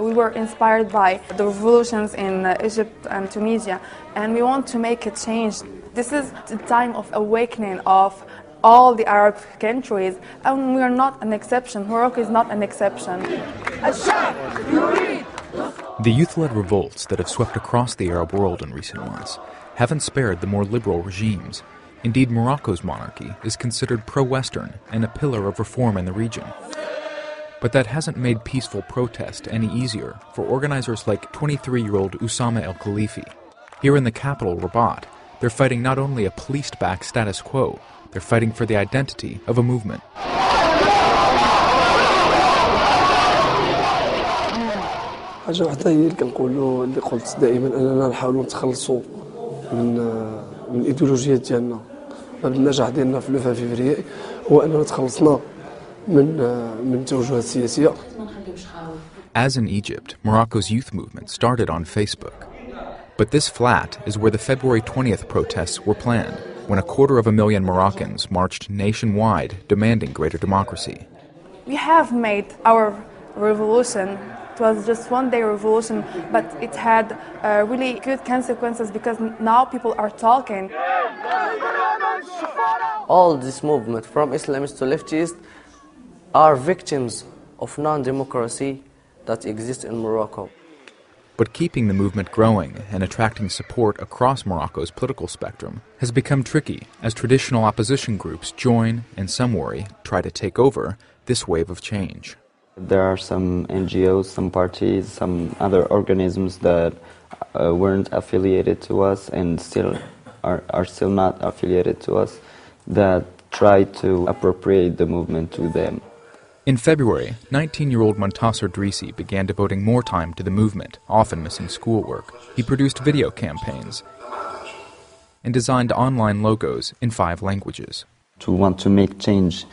We were inspired by the revolutions in Egypt and Tunisia, and we want to make a change. This is the time of awakening of all the Arab countries, and we are not an exception. Morocco is not an exception. The youth-led revolts that have swept across the Arab world in recent months haven't spared the more liberal regimes. Indeed, Morocco's monarchy is considered pro-Western and a pillar of reform in the region. But that hasn't made peaceful protest any easier for organizers like 23-year-old Oussama El Khalifi. Here in the capital, Rabat, they're fighting not only a policed-backed status quo, they're fighting for the identity of a movement. حاجة واحدة هي اللي كنقولوا اللي قلت دائما أننا نحاولوا نتخلصوا من الإيديولوجيات ديالنا. باب النجاح ديالنا في لو فيفري هو أننا تخلصنا من التوجهات السياسية. As in Egypt, Morocco's youth movement started on Facebook. But this flat is where the February 20th protests were planned, when 250,000 Moroccans marched nationwide demanding greater democracy. We have made our revolution. It was just one-day revolution, but it had really good consequences because now people are talking. All this movement, from Islamists to leftists, are victims of non-democracy that exists in Morocco. But keeping the movement growing and attracting support across Morocco's political spectrum has become tricky as traditional opposition groups join and, some worry, try to take over this wave of change. There are some NGOs, some parties, some other organisms that weren't affiliated to us and still are still not affiliated to us that try to appropriate the movement to them. In February, 19-year-old Montasser Drisi began devoting more time to the movement, often missing schoolwork. He produced video campaigns and designed online logos in 5 languages. To want to make change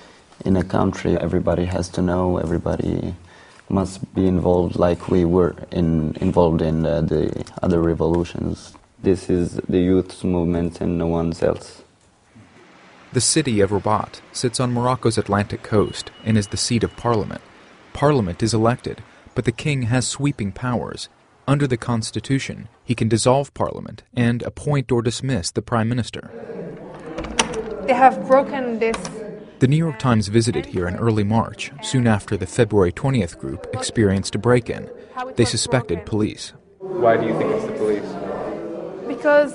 in a country, everybody has to know, everybody must be involved like we were involved in the other revolutions. This is the youth's movement and no one else. The city of Rabat sits on Morocco's Atlantic coast and is the seat of parliament. Parliament is elected, but the king has sweeping powers. Under the constitution, he can dissolve parliament and appoint or dismiss the prime minister. They have broken this. The New York Times visited here in early March, soon after the February 20th group experienced a break-in. They suspected police. Why do you think it's the police? Because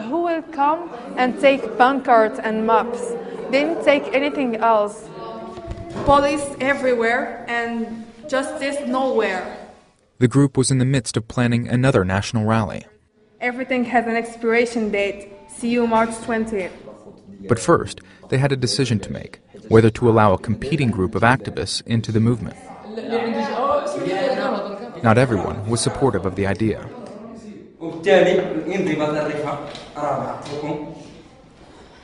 who will come and take pancards and maps? They didn't take anything else. Police everywhere and justice nowhere. The group was in the midst of planning another national rally. Everything has an expiration date. See you March 20th. But first, they had a decision to make, whether to allow a competing group of activists into the movement. Not everyone was supportive of the idea. وبالتالي الانضباط الرفاق راه بعثوكم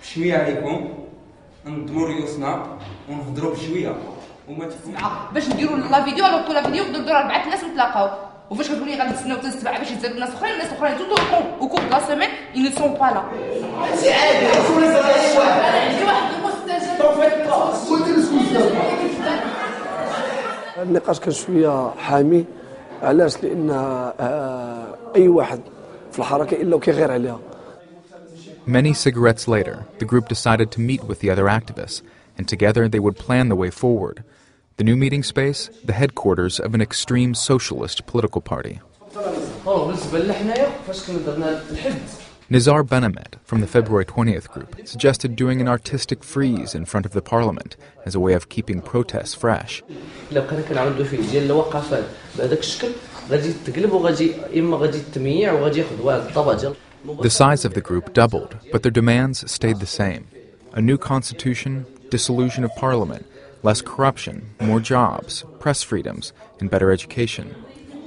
بشويه عليكم نضموا ريوسنا ونهضروا بشويه وما تفهموا باش نديروا لا فيديو على طول لا فيديو نقدروا نديروا 4 الناس ونتلاقاو وفاش كتقولي غادي نستناو حتى 7 باش يتزادوا الناس اخرين توتو او كور لا سيمين ils ne sont pas là هادشي عادي شي واحد المستجد النقاش كان شويه حامي علاش لان اي واحد في الحركه الا وكيغير عليها. Many cigarettes later, the group decided to meet with the other activists, and together they would plan the way forward. The new meeting space, the headquarters of an extreme socialist political party. Nizar Benamet from the February 20th group suggested doing an artistic frieze in front of the parliament as a way of keeping protests fresh. The size of the group doubled, but their demands stayed the same. A new constitution, dissolution of parliament, less corruption, more jobs, press freedoms, and better education.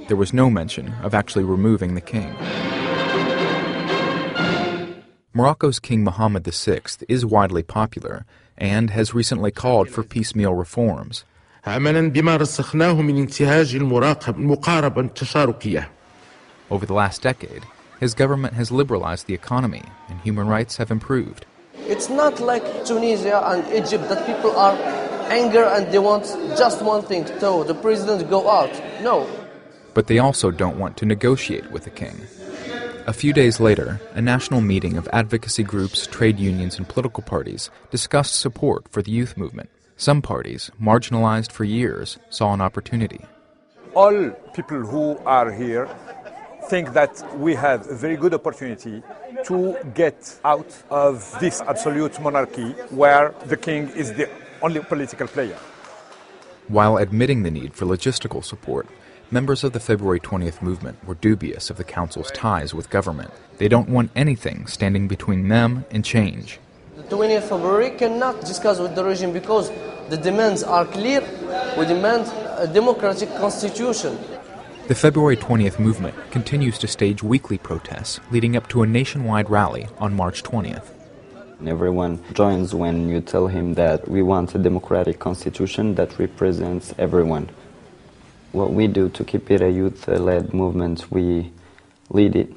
There was no mention of actually removing the king. Morocco's King Mohammed VI is widely popular and has recently called for piecemeal reforms. Over the last decade, his government has liberalized the economy and human rights have improved. It's not like Tunisia and Egypt that people are angry and they want just one thing, so the president go out. No. but they also don't want to negotiate with the king. A few days later, a national meeting of advocacy groups, trade unions, and political parties discussed support for the youth movement. Some parties, marginalized for years, saw an opportunity. All people who are here think that we have a very good opportunity to get out of this absolute monarchy where the king is the only political player. While admitting the need for logistical support, members of the February 20th movement were dubious of the council's ties with government. They don't want anything standing between them and change. The 20th February cannot discuss with the regime because the demands are clear. We demand a democratic constitution. The February 20th movement continues to stage weekly protests leading up to a nationwide rally on March 20th. Everyone joins when you tell him that we want a democratic constitution that represents everyone. What we do to keep it a youth-led movement, we lead it.